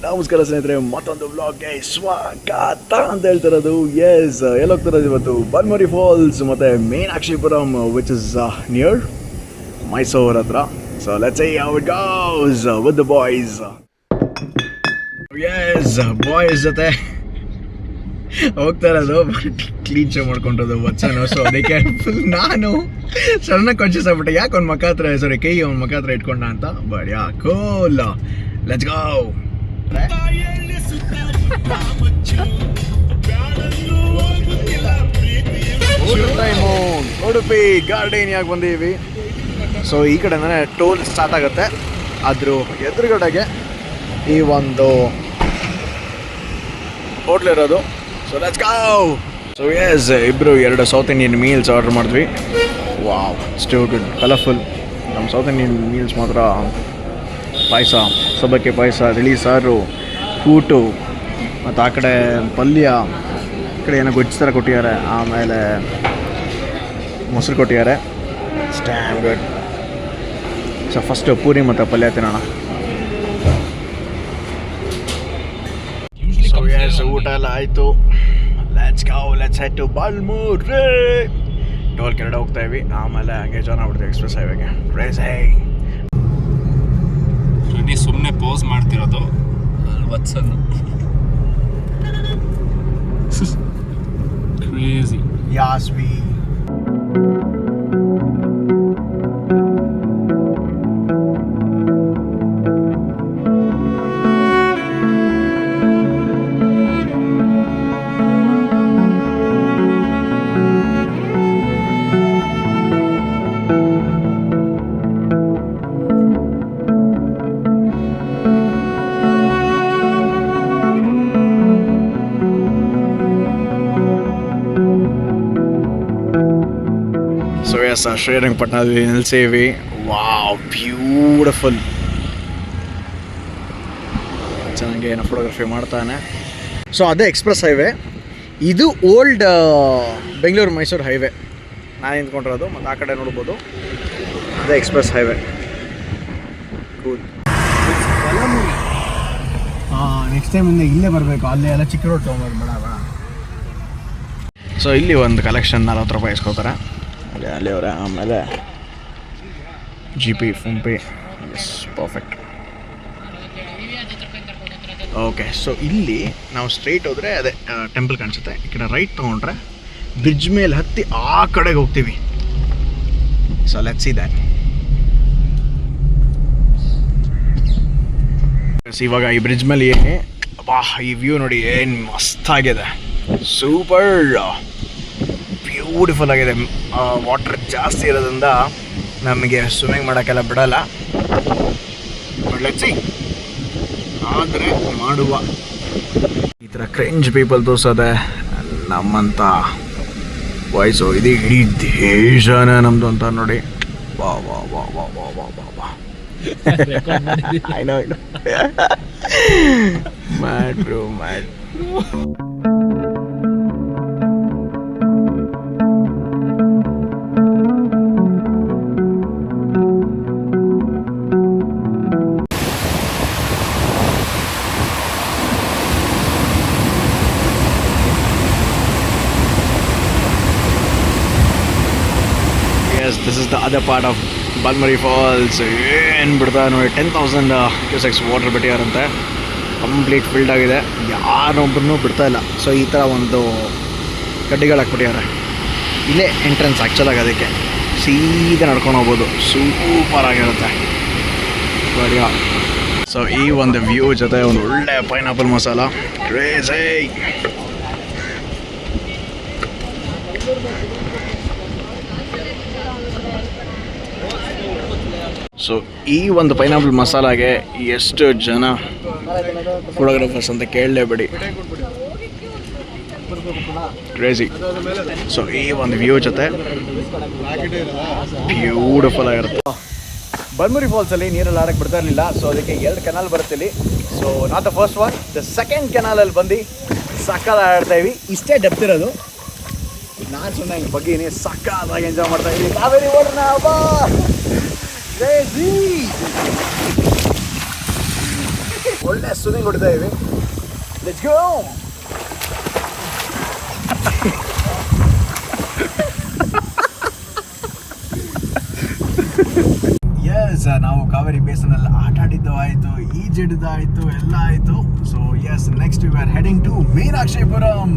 ನಮಸ್ಕಾರ ಸ್ನೇಹಿತರೆ, ಮತ್ತೊಂದು ವ್ಲಾಗ್ಗೆ ಸ್ವಾಗತ ಅಂತ ಹೇಳ್ತಿರೋದು. ಎಸ್, ಎಲ್ಲೋಗ್ತಿರೋದು ಇವತ್ತು ಬಲ್ಮುರಿ ಫಾಲ್ಸ್ ಮತ್ತು Meenakshipuram, which is near Mysuru ಹತ್ರ. So let's see how it goes with the boys. Yes, boys ಜೊತೆ ಹೋಗ್ತಾ ಇರೋದು. ಕ್ಲೀನ್ ಶೋ ಮಾಡ್ಕೊಂಡಿರೋದು ವಚನ. ಸೊ ಅದಕ್ಕೆ ಫುಲ್ ನಾನು ಸಡನ್ನಾಗಿ ಕಾನ್ಶಿಯಸ್ ಆಗ್ಬಿಟ್ಟೆ, ಯಾಕೆ ಅವ್ನ ಮಕ್ಕ ಹತ್ರ ಕೈ ಅವ್ನ ಮಕ್ಕ ಹತ್ರ ಇಟ್ಕೊಂಡ ಅಂತ. But yeah cool, let's go. Udupi ಗಾರ್ಡೇನಿಯಾಗಿ ಬಂದೀವಿ. ಸೊ ಈ ಕಡೆನೇ ಟೋಲ್ ಸ್ಟಾರ್ಟ್ ಆಗುತ್ತೆ. ಅದ್ರ ಎದುರುಗಡೆಗೆ ಈ ಒಂದು ಹೋಟ್ಲ್ ಇರೋದು. So let's go. So yes, ಇಬ್ಬರು 2 ಸೌತ್ ಇಂಡಿಯನ್ ಮೀಲ್ಸ್ ಆರ್ಡರ್ ಮಾಡಿದ್ವಿ. Wow, too good, colourful. ನಮ್ಮ ಸೌತ್ ಇಂಡಿಯನ್ ಮೀಲ್ಸ್ ಮಾತ್ರ ಪಾಯಸ, ಸಬ್ಬಕ್ಕಿ ಪಾಯಸ, ತಿಳಿ ಸಾರು, ಕೂಟು, ಮತ್ತು ಆ ಕಡೆ ಪಲ್ಯ, ಈ ಕಡೆ ಏನೋ ಗೊಜ್ಜು ಥರ ಕೊಟ್ಟಿದ್ದಾರೆ, ಆಮೇಲೆ ಮೊಸರು ಕೊಟ್ಟಿದ್ದಾರೆ. Stand good. So first puri ಮತ್ತು ಪಲ್ಯ ತಿನ್ನೋಣ. ಸೊ ಎಸ್, ಊಟ ಎಲ್ಲ ಆಯಿತು. Let's go, let's head to Balmuri. Toll ಕೆರಡೆ ಹೋಗ್ತಾ ಇವಿ, ಆಮೇಲೆ ಹಂಗೆ ಜಾಯ್ನ್ ಆಗ್ಬಿಡ್ತೀವಿ ಎಕ್ಸ್ಪ್ರೆಸ್ ಹೈವೇಗೆ. ಕ್ರೇಜಿ. ಸುಮ್ಮನೆ ಪೋಸ್ ಮಾಡ್ತಿರೋದು ವತ್ಸನ್. ಕ್ರೇಜಿ. ಯಾಸ್ವಿ. ಸೊ ಎಸ್, ಶ್ರೀರಂಗಪಟ್ಟಣದಲ್ಲಿ ನಿಲ್ಸೇವಿ. Wow, beautiful. ಚೆನ್ನಾಗಿ ಏನೋ ಫೋಟೋಗ್ರಫಿ ಮಾಡ್ತಾನೆ. ಸೊ ಅದೇ ಎಕ್ಸ್ಪ್ರೆಸ್ ಹೈವೇ. ಇದು ಓಲ್ಡ್ ಬೆಂಗಳೂರು ಮೈಸೂರು ಹೈವೇ ನಾನು ನಿಂತ್ಕೊಂಡಿರೋದು. ಮತ್ತು ಆ ಕಡೆ ನೋಡ್ಬೋದು, ಅದೇ express highway. Cool. Next time ಇಲ್ಲೇ ಬರಬೇಕು. ಅಲ್ಲೇ ಎಲ್ಲ ಚಿಕ್ಕ ರೋಡ್ ತೊಗೊಂಡು ಬೇಡ. ಸೊ ಇಲ್ಲಿ ಒಂದು ಕಲೆಕ್ಷನ್ 40 ರೂಪಾಯಿ ಇಸ್ಕೋತಾರೆ ಅಲ್ಲಿ ಅವರ. ಆಮೇಲೆ GP, PhonePe. Yes, perfect. Okay, so ಇಲ್ಲಿ ನಾವು ಸ್ಟ್ರೈಟ್ ಹೋದರೆ ಅದೇ ಟೆಂಪಲ್ ಕಾಣಿಸುತ್ತೆ. ಈ ಕಡೆ ರೈಟ್ ತೊಗೊಂಡ್ರೆ ಬ್ರಿಡ್ಜ್ ಮೇಲೆ ಹತ್ತಿ ಆ ಕಡೆಗೆ ಹೋಗ್ತೀವಿ. So let's see that. ಇವಾಗ ಈ ಬ್ರಿಡ್ಜ್ ಮೇಲೆ ಈ ವ್ಯೂ ನೋಡಿ, ಏನು ಮಸ್ತಾಗಿದೆ. ಸೂಪರ್ ಬ್ಯೂಟಿಫುಲ್ ಆಗಿದೆ. ವಾಟರ್ ಜಾಸ್ತಿ ಇರೋದ್ರಿಂದ ನಮಗೆ ಸ್ವಿಮ್ಮಿಂಗ್ ಮಾಡೋಕ್ಕೆಲ್ಲ ಬಿಡಲ್ಲ. ಬಟ್ ಲೆಟ್ಸ್ ಸೀ, ಆದರೆ ಮಾಡುವ. ಈ ಥರ ಕ್ರೇಂಜ್ ಪೀಪಲ್ ತೋರಿಸೋದೆ ನಮ್ಮಂಥ ವಾಯ್ಸು. ಇದು ಇಡೀ ದೇಶನೇ ನಮ್ಮದು ಅಂತ ನೋಡಿ. ವಾ ವಾ ವಾ ವಾ ವಾ ವಾ ವಾ ವಾ. I know. Mad bro, mad. Yes, this is the other part of Balmuri falls. ಏನು ಬಿಡ್ತಾ ನೋಡಿ, 10,000 ಕ್ಯೂಸೆಕ್ಸ್ ವಾಟರ್ ಬಿಟ್ಟಿದಾರಂತೆ. ಕಂಪ್ಲೀಟ್ ಫಿಲ್ಡ್ ಆಗಿದೆ, ಯಾರೊಬ್ಬರನ್ನೂ ಬಿಡ್ತಾ ಇಲ್ಲ. ಸೊ ಈ ಥರ ಒಂದು ಗಡ್ಡಿಗಳು ಹಾಕ್ಬಿಟ್ಟಿದ್ದಾರೆ. ಇಲ್ಲೇ ಎಂಟ್ರೆನ್ಸ್ ಆ್ಯಕ್ಚುಲಾಗಿ, ಅದಕ್ಕೆ ಸೀದಾ ನಡ್ಕೊಂಡು ಹೋಗ್ಬೋದು. ಸೂಪರ್ ಆಗಿರುತ್ತೆ. ಬಡಿಯಾ. ಸೊ ಈ ಒಂದು ವ್ಯೂ ಜೊತೆ ಒಂದು ಒಳ್ಳೆ ಪೈನಾಪಲ್ ಮಸಾಲ. ಕ್ರೇಜಿ. ಸೊ ಈ ಒಂದು ಪೈನಾಪಲ್ ಮಸಾಲಾಗೆ ಎಷ್ಟು ಜನ ಫೋಟೋಗ್ರಾಫರ್ಸ್ ಅಂತ ಕೇಳಲೇಬೇಡಿ. ಕ್ರೇಜಿ. ಸೊ ಈ ಒಂದು ವ್ಯೂ ಜೊತೆ ಬ್ಯೂಟಿಫುಲ್ ಆಗಿರುತ್ತೆ. ಬಲ್ಮುರಿ ಫಾಲ್ಸಲ್ಲಿ ನೀರಲ್ಲಿ ಆಡಕ್ಕೆ ಬಿಡ್ತಾ ಇರಲಿಲ್ಲ. ಸೊ ಅದಕ್ಕೆ 2 ಕೆನಾಲ್ ಬರುತ್ತೆ ಇಲ್ಲಿ. So not the first one, the second ಕೆನಾಲಲ್ಲಿ ಬಂದು ಸಕ್ಕದ ಆಡ್ತಾ ಇವಿ. ಇಷ್ಟೇ ಡೆಪ್ತ್ ಇರೋದು. ನಾನು ಸುಮ್ಮನೆ ಹಿಂಗೆ ಬಗ್ಗೀನಿ, ಸಕ್ಕದಾಗಿ ಎಂಜಾಯ್ ಮಾಡ್ತಾ ಇದ್ದೀನಿ. ಕಾವೇರಿ ಓಡೋಣ ಬಾ. Crazy! ಒಳ್ಳೆ ಸ್ವಿಮ್ಮಿಂಗ್ ಹೊಡಿತಾ ಇವಿ. Let's go. ಎಸ್, ನಾವು ಕಾವೇರಿ ಬೇಸನಲ್ಲಿ ಆಟ ಆಡಿದ್ದು ಆಯಿತು, ಈಜಿಡಿದ್ದು ಆಯಿತು, ಎಲ್ಲ ಆಯಿತು. So yes, next we are heading to Meenakshipuram.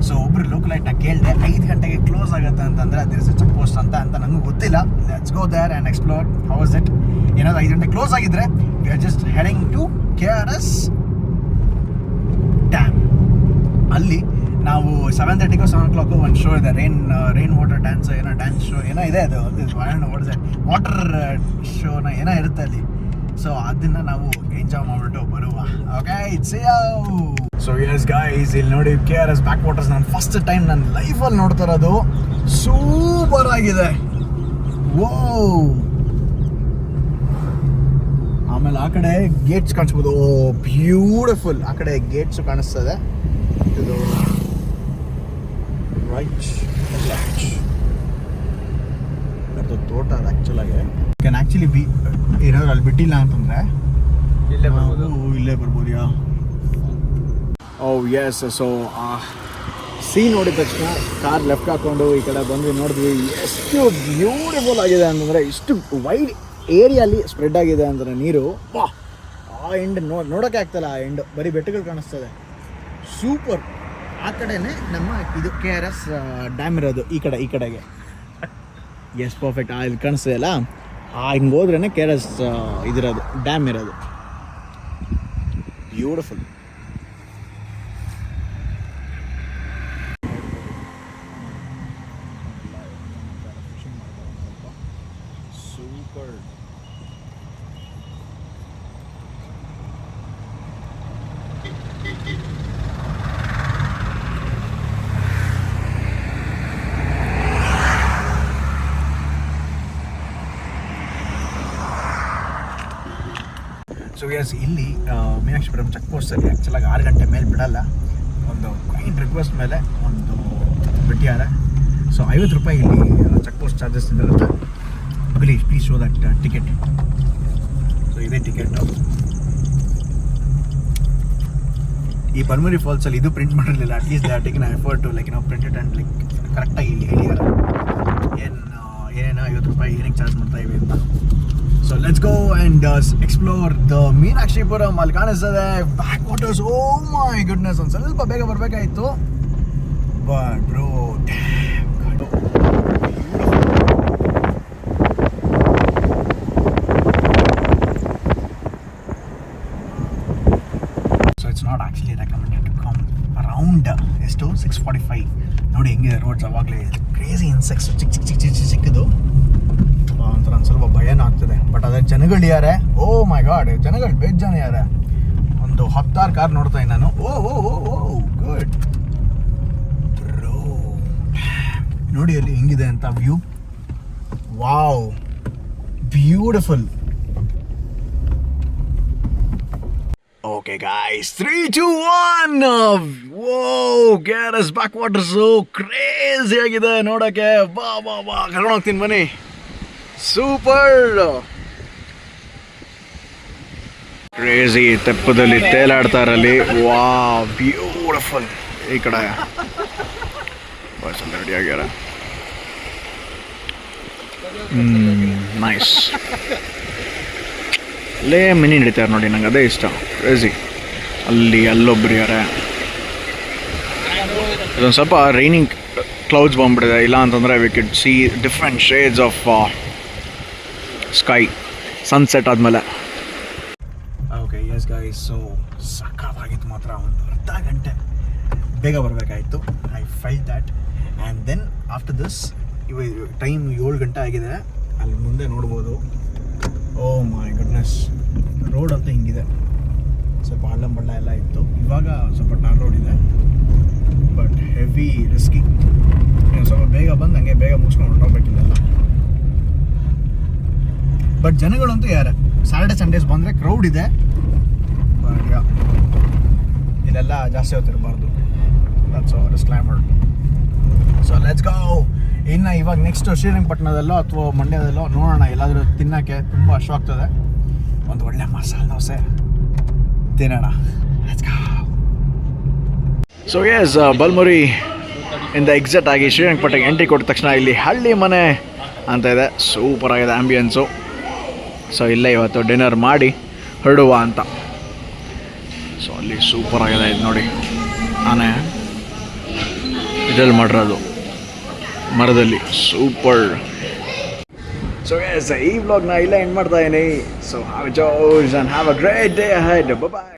So ಒಬ್ರು ಲೋಕಲೈಟಾಗಿ ಕೇಳಿದೆ 5 ಗಂಟೆಗೆ ಕ್ಲೋಸ್ ಆಗುತ್ತೆ ಅಂತಂದರೆ ಅದಿರ್ಸ್ ಚೆಕ್ ಪೋಸ್ಟ್ ಅಂತ ನನಗೂ ಗೊತ್ತಿಲ್ಲ. Let's go there and explore how is it. ಏನಾದ್ರು 5 ಗಂಟೆ ಕ್ಲೋಸ್ ಆಗಿದ್ರೆ we are just heading to KRS dam. ಅಲ್ಲಿ ನಾವು 7:30 7 o'clock ಒಂದು ಶೋ ಇದೆ, ರೈನ್ ವಾಟರ್ ಡ್ಯಾನ್ಸ್ ಏನೋ ಡ್ಯಾನ್ಸ್ ಶೋ ಏನೋ ಇದೆ, ಅದು ವಾಟರ್ ಶೋನ ಏನೋ ಇರುತ್ತೆ ಅಲ್ಲಿ. ಸೊ ಅದನ್ನು ನಾವು ಎಂಜಾಯ್ ಮಾಡಿಬಿಟ್ಟು ಬರುವ. Okay, it's so yes guys, ಇಲ್ಲಿ ನೋಡಿ KRS ಬ್ಯಾಕ್ ವಾಟರ್ಸ್ ನಾನು ಫಸ್ಟ್ ಟೈಮ್ ನನ್ನ ಲೈಫಲ್ಲಿ ನೋಡ್ತಾ ಇರೋದು. ಸೂಪರ್ ಆಗಿದೆ. ವೋ, ಆಮೇಲೆ ಆ ಕಡೆ ಗೇಟ್ಸ್ ಕಾಣಿಸ್ಬೋದು. ಓ ಬ್ಯೂಟಿಫುಲ್. ಆ ಕಡೆ ಗೇಟ್ಸು ಕಾಣಿಸ್ತದೆ. ಇದು ರೈಟ್ ಅದು ತೋಟ ಅದು ಆ್ಯಕ್ಚುಲಾಗಿ ಕ್ಯಾನ್ ಆ್ಯಕ್ಚುಲಿ ಬಿ ಏನಾದ್ರು ಅಲ್ಲಿ ಬಿಟ್ಟಿಲ್ಲ ಅಂತಂದರೆ ಇಲ್ಲೇ ಬರ್ಬೋದು. ಯಾ ಓ ಎಸ್. ಸೊ ಸಿ ನೋಡಿದ ತಕ್ಷಣ ಕಾರ್ ಲೆಫ್ಟ್ ಹಾಕ್ಕೊಂಡು ಈ ಕಡೆ ಬಂದ್ವಿ, ನೋಡಿದ್ವಿ. ಎಷ್ಟು ಬ್ಯೂಟಿಫುಲ್ ಆಗಿದೆ ಅಂತಂದರೆ, ಇಷ್ಟು ವೈಡ್ ಏರಿಯಲ್ಲಿ ಸ್ಪ್ರೆಡ್ ಆಗಿದೆ ಅಂದರೆ ನೀರು. ವಾ, ಆ ಎಂಡ್ ನೋಡೋಕ್ಕೆ ಆಗ್ತಲ್ಲ. ಆ ಎಂಡ್ ಬರೀ ಬೆಟ್ಟಗಳು ಕಾಣಿಸ್ತದೆ. ಸೂಪರ್. ಆ ಕಡೆನೇ ನಮ್ಮ ಇದು KRS ಡ್ಯಾಮ್ ಇರೋದು, ಈ ಕಡೆಗೆ. Yes, perfect. ಇಲ್ಲಿ ಕಾಣಿಸ್ತದೆ ಅಲ್ಲ, ಹಿಂಗೆ ಹೋದ್ರೇ KRS ಇದಿರೋದು, ಡ್ಯಾಮ್ ಇರೋದು. ಬ್ಯೂಟಿಫುಲ್. ಸೂಪರ್. ಸೊ ಎಸ್, ಇಲ್ಲಿ ಮೀನಾಕ್ಷಿಪುರಂ ಚೆಕ್ ಪೋಸ್ಟಲ್ಲಿ ಆ್ಯಕ್ಚುಲಾಗಿ 6 ಗಂಟೆ ಮೇಲೆ ಬಿಡಲ್ಲ. ಒಂದು ಕೈಂಡ್ ರಿಕ್ವೆಸ್ಟ್ ಮೇಲೆ ಒಂದು ಬಿಟ್ಟಿದ್ದಾರೆ. ಸೊ 50 ರೂಪಾಯಿ ಇಲ್ಲಿ ಚೆಕ್ ಪೋಸ್ಟ್ ಚಾರ್ಜಸ್ ಇರುತ್ತೆ. Please show that ticket. So ಇದೇ ಟಿಕೆಟು. ಈ ಪಲ್ಮರಿ ಫಾಲ್ಸಲ್ಲಿ ಇದು ಪ್ರಿಂಟ್ ಮಾಡಿರಲಿಲ್ಲ. At least they are taking effort to like print it and like ಕರೆಕ್ಟಾಗಿ ಇಲ್ಲಿ ಹೇಳಿದ್ದಾರೆ ಏನೇನೋ 50 ರೂಪಾಯಿ ಏನಕ್ಕೆ ಚಾರ್ಜ್ ಮಾಡ್ತಾ ಇವೆ ಅಂತ. So let's go and explore the Meenakshipuram. ಅಲ್ಲಿ ಕಾಣಿಸ್ತದೆ backwaters. Oh my goodness, ಒಂದು ಸ್ವಲ್ಪ ಬೇಗ ಬರಬೇಕಾಯಿತು. But bro, so it's not actually recommended to come around ಎಷ್ಟು 6:45. ನೋಡಿ ಹೆಂಗಿದೆ ರೋಡ್ಸ್. ಅವಾಗಲೇ ಕ್ರೇಜಿ ಇನ್ಸೆಕ್ಟ್ಸ್ ಚಿಕ್ಕದು. ಒಂಥರ ಒಂದು ಸ್ವಲ್ಪ ಭಯನೂ ಆಗ್ತದೆ. ಬಟ್ ಅದೇ ಜನಗಳು ಯಾರೇ, ಓ ಮೈ ಗಾಡ್, ಜನಗಳು ಬೇಜಾನ ಯಾರೇ. ಒಂದು 10 ಕಾರ್ ನೋಡ್ತಾ ಇದ್ದೀನಿ ನಾನು. Oh oh oh oh good bro. ನೋಡಿ ಅಲ್ಲಿ ಹೆಂಗಿದೆ ಅಂತ view. Wow, beautiful. Okay guys, 3, 2, 1. Whoa, KRS backwaters crazy ಆಗಿದೆ ನೋಡೋಕ್ಕೆ. ಬಾ ಕರ್ಕೊಂಡು ಹೋಗ್ತೀನಿ ಬನ್ನಿ. Super crazy. ತೆಪ್ಪದಲ್ಲಿ ತೇಲಾಡ್ತಾರಲ್ಲಿ. Wow, beautiful. ಈ ಕಡೆ ಬಸ್ ಎಲ್ಲ ರೆಡಿ ಆಗ್ಯಾರ. ನೈಸ್. ಅಲ್ಲೇ ಮಿನಿ ನಡೀತಾರೆ ನೋಡಿ, ನಂಗೆ ಅದೇ ಇಷ್ಟ. ಕ್ರೇಜಿ. ಅಲ್ಲೊಬ್ರು ಯಾರ. ಇದೊಂದು ಸ್ವಲ್ಪ ರೈನಿಂಗ್ ಕ್ಲೌಡ್ಸ್ ಬಂದ್ಬಿಟ್ಟಿದೆ. ಇಲ್ಲ ಅಂತಂದರೆ we could see different shades of sky sunset ಆದಮೇಲೆ. ಓಕೆ ಎಸ್ ಗೈಸ್, ಸೊ ಸಖತ್ತಾಗಿತ್ತು ಮಾತ್ರ. ಒಂದು ಅರ್ಧ ಗಂಟೆ ಬೇಗ ಬರಬೇಕಾಯಿತು. I felt that. And then after this time 7 ಗಂಟೆ ಆಗಿದೆ. ಅಲ್ಲಿ ಮುಂದೆ ನೋಡ್ಬೋದು. ಓ ಮೈ ಗುಡ್ನೆಸ್, ರೋಡ್ ಅಂತ ಹಿಂಗಿದೆ. ಸ್ವಲ್ಪ ಹಳ್ಳ ಎಲ್ಲ ಇತ್ತು. ಇವಾಗ ಸ್ವಲ್ಪ ಟಾರ್ ರೋಡ್ ಇದೆ, ಬಟ್ ಹೆವಿ ರಿಸ್ಕಿ. ಸ್ವಲ್ಪ ಬೇಗ ಬಂದು ಹಂಗೆ ಬೇಗ ಮುಗಿಸ್ಕೊಂಡು ಹೊರಟೋಗ್ಬೇಕಿಲ್ಲ. ಬಟ್ ಜನಗಳಂತೂ ಯಾರೇ, ಸ್ಯಾಟರ್ಡೆ ಸಂಡೇಸ್ ಬಂದರೆ ಕ್ರೌಡ್ ಇದೆ. ಬಟ್ ಇಲ್ಲೆಲ್ಲ ಜಾಸ್ತಿ ಹೊತ್ತಿರಬಾರ್ದು. That's disclaimer. So let's go. ಇನ್ನು ಇವಾಗ ನೆಕ್ಸ್ಟ್ ಶ್ರೀರಂಗಪಟ್ಟಣದಲ್ಲೋ ಅಥವಾ ಮಂಡ್ಯದಲ್ಲೋ ನೋಡೋಣ, ಎಲ್ಲಾದರೂ ತಿನ್ನೋಕ್ಕೆ ತುಂಬ ಆಗ್ತದೆ. ಒಂದು ಒಳ್ಳೆ ಮಸಾಲೆ ದೋಸೆ ತಿನ್ನೋಣ. ಸೊ ಎಸ್ ಬಲ್ಮುರಿ ಇಂದ ಎಕ್ಸಿಟ್ ಆಗಿ ಶ್ರೀರಂಗಪಟ್ಟಣಕ್ಕೆ ಎಂಟ್ರಿ ಕೊಟ್ಟ ತಕ್ಷಣ ಇಲ್ಲಿ ಹಳ್ಳಿ ಮನೆ ಅಂತ ಇದೆ. ಸೂಪರ್ ಆಗಿದೆ ಆ್ಯಂಬಿಯನ್ಸು. ಸೊ ಇಲ್ಲೇ ಇವತ್ತು ಡಿನ್ನರ್ ಮಾಡಿ ಹೊರಡುವ ಅಂತ. ಸೊ ಅಲ್ಲಿ ಸೂಪರ್ ಆಗಿದೆ ಇದು ನೋಡಿ, ಆನೆ ಇದ್ರಲ್ಲಿ ಮಾಡಿರೋದು ಮರದಲ್ಲಿ, ಸೂಪರ್. ಸೊ ಎಸ್ ಈ ವ್ಲಾಗ್ನ ಇಲ್ಲೇ ಎಂಡ್ ಮಾಡ್ತಾ ಇದ್ದೀನಿ. So have a joyous and have a great day ahead. Bye.